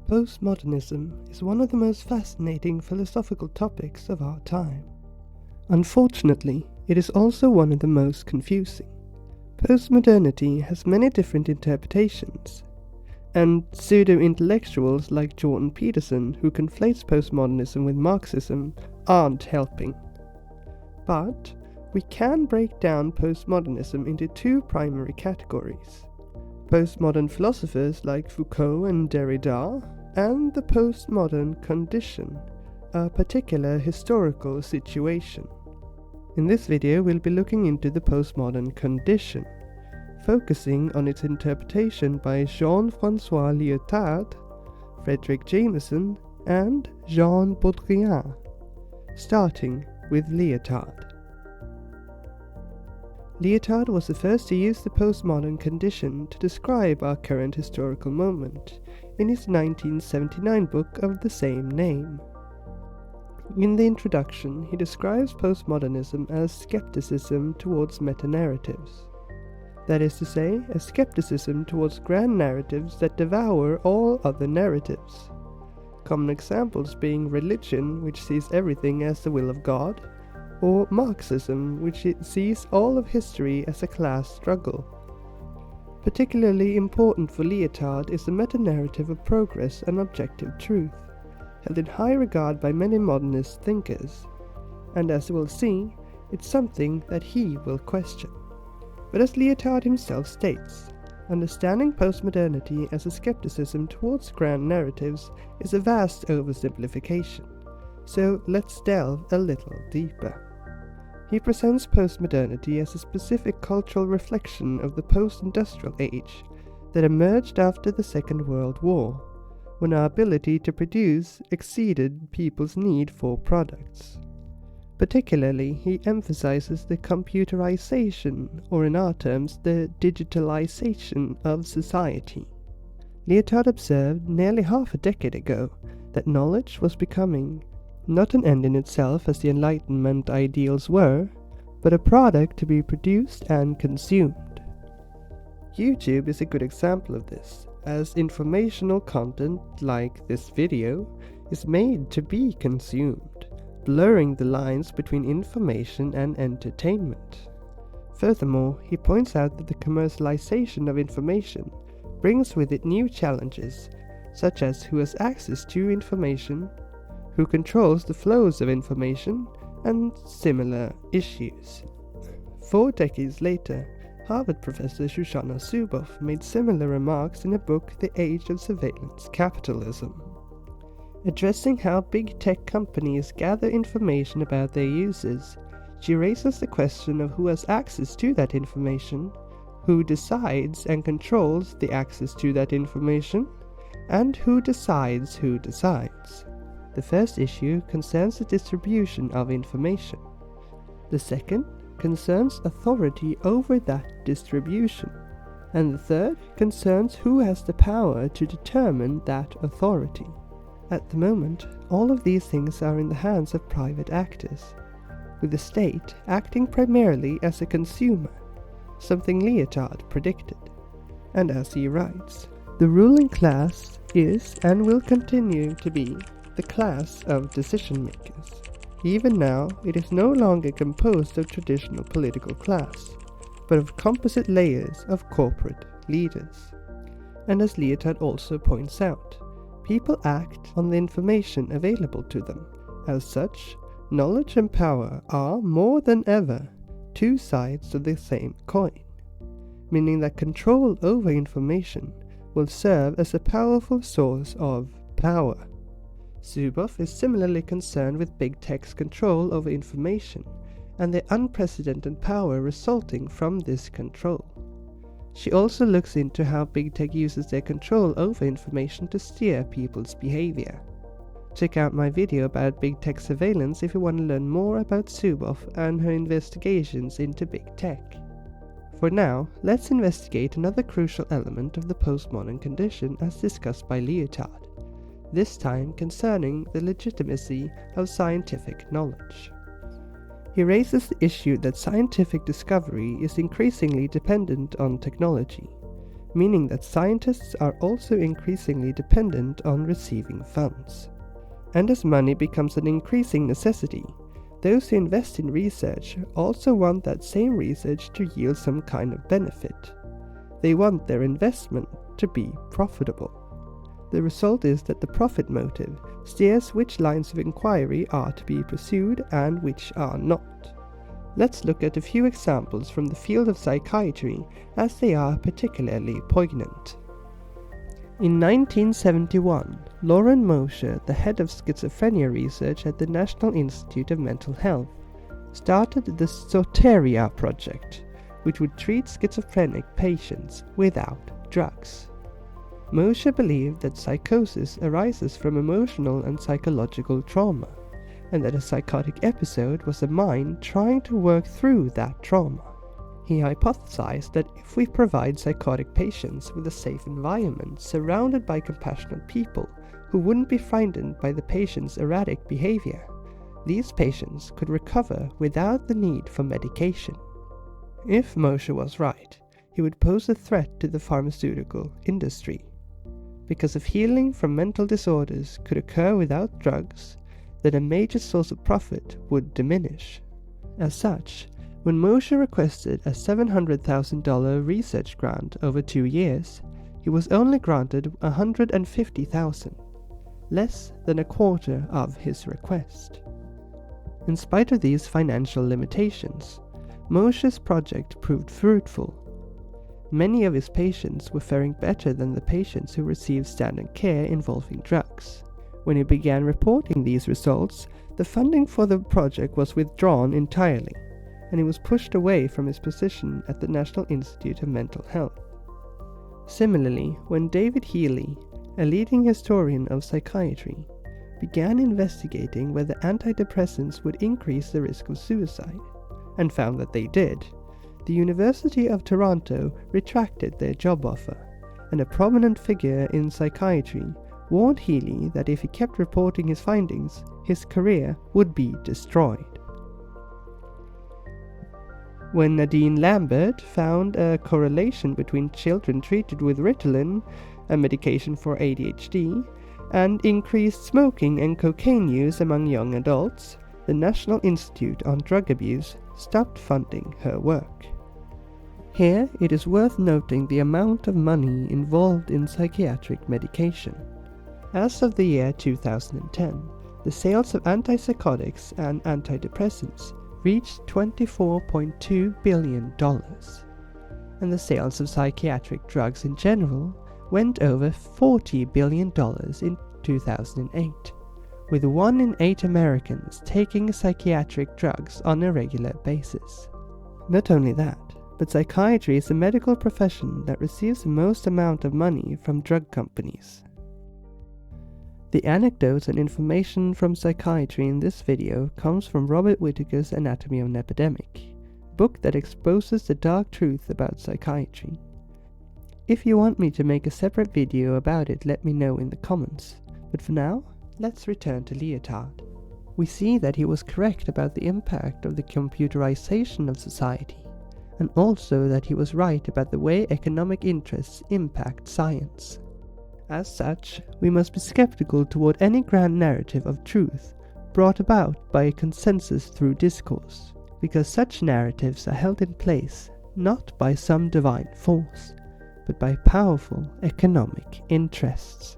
Postmodernism is one of the most fascinating philosophical topics of our time. Unfortunately, it is also one of the most confusing. Postmodernity has many different interpretations, and pseudo-intellectuals like Jordan Peterson, who conflates postmodernism with Marxism, aren't helping. But we can break down postmodernism into two primary categories: postmodern philosophers like Foucault and Derrida, and the postmodern condition, a particular historical situation. In this video, we'll be looking into the postmodern condition, focusing on its interpretation by Jean-Francois Lyotard, Frederick Jameson, and Jean Baudrillard, starting with Lyotard. Lyotard was the first to use the postmodern condition to describe our current historical moment in his 1979 book of the same name. In the introduction, he describes postmodernism as skepticism towards meta-narratives. That is to say, a skepticism towards grand narratives that devour all other narratives. Common examples being religion, which sees everything as the will of God, or Marxism, which sees all of history as a class struggle. Particularly important for Lyotard is the meta-narrative of progress and objective truth, held in high regard by many modernist thinkers, and as we'll see, it's something that he will question. But as Lyotard himself states, understanding postmodernity as a skepticism towards grand narratives is a vast oversimplification, so let's delve a little deeper. He presents postmodernity as a specific cultural reflection of the post-industrial age that emerged after the Second World War, when our ability to produce exceeded people's need for products. Particularly, he emphasizes the computerization, or in our terms, the digitalization of society. Lyotard observed nearly half a decade ago that knowledge was becoming not an end in itself as the Enlightenment ideals were, but a product to be produced and consumed. YouTube is a good example of this, as informational content like this video is made to be consumed, blurring the lines between information and entertainment. Furthermore, he points out that the commercialization of information brings with it new challenges, such as who has access to information, who controls the flows of information, and similar issues. 4 decades later, Harvard professor Shoshana Zuboff made similar remarks in a book, The Age of Surveillance Capitalism. Addressing how big tech companies gather information about their users, she raises the question of who has access to that information, who decides and controls the access to that information, and who decides who decides. The first issue concerns the distribution of information. The second concerns authority over that distribution. And the third concerns who has the power to determine that authority. At the moment, all of these things are in the hands of private actors, with the state acting primarily as a consumer, something Lyotard predicted. And as he writes, the ruling class is and will continue to be the class of decision makers. Even now, it is no longer composed of traditional political class, but of composite layers of corporate leaders. And as Lyotard also points out, people act on the information available to them. As such, knowledge and power are, more than ever, two sides of the same coin, meaning that control over information will serve as a powerful source of power. Zuboff is similarly concerned with big tech's control over information and the unprecedented power resulting from this control. She also looks into how big tech uses their control over information to steer people's behavior. Check out my video about big tech surveillance if you want to learn more about Zuboff and her investigations into big tech. For now, let's investigate another crucial element of the postmodern condition as discussed by Lyotard, this time concerning the legitimacy of scientific knowledge. He raises the issue that scientific discovery is increasingly dependent on technology, meaning that scientists are also increasingly dependent on receiving funds. And as money becomes an increasing necessity, those who invest in research also want that same research to yield some kind of benefit. They want their investment to be profitable. The result is that the profit motive steers which lines of inquiry are to be pursued and which are not. Let's look at a few examples from the field of psychiatry, as they are particularly poignant. In 1971, Lauren Mosher, the head of schizophrenia research at the National Institute of Mental Health, started the Soteria project, which would treat schizophrenic patients without drugs. Mosher believed that psychosis arises from emotional and psychological trauma, and that a psychotic episode was the mind trying to work through that trauma. He hypothesized that if we provide psychotic patients with a safe environment surrounded by compassionate people who wouldn't be frightened by the patient's erratic behavior, these patients could recover without the need for medication. If Mosher was right, he would pose a threat to the pharmaceutical industry. Because if healing from mental disorders could occur without drugs, then a major source of profit would diminish. As such, when Mosher requested a $700,000 research grant over 2 years, he was only granted $150,000, less than a quarter of his request. In spite of these financial limitations, Mosher's project proved fruitful. Many of his patients were faring better than the patients who received standard care involving drugs. When he began reporting these results, the funding for the project was withdrawn entirely, and he was pushed away from his position at the National Institute of Mental Health. Similarly, when David Healy, a leading historian of psychiatry, began investigating whether antidepressants would increase the risk of suicide, and found that they did, the University of Toronto retracted their job offer, and a prominent figure in psychiatry warned Healy that if he kept reporting his findings, his career would be destroyed. When Nadine Lambert found a correlation between children treated with Ritalin, a medication for ADHD, and increased smoking and cocaine use among young adults, the National Institute on Drug Abuse stopped funding her work. Here it is worth noting the amount of money involved in psychiatric medication. As of the year 2010, the sales of antipsychotics and antidepressants reached $24.2 billion, and the sales of psychiatric drugs in general went over $40 billion in 2008, with 1 in 8 Americans taking psychiatric drugs on a regular basis. Not only that, but psychiatry is a medical profession that receives the most amount of money from drug companies. The anecdotes and information from psychiatry in this video comes from Robert Whittaker's Anatomy of an Epidemic, a book that exposes the dark truth about psychiatry. If you want me to make a separate video about it, let me know in the comments, but for now, let's return to Lyotard. We see that he was correct about the impact of the computerization of society, and also that he was right about the way economic interests impact science. As such, we must be skeptical toward any grand narrative of truth brought about by a consensus through discourse, because such narratives are held in place not by some divine force, but by powerful economic interests.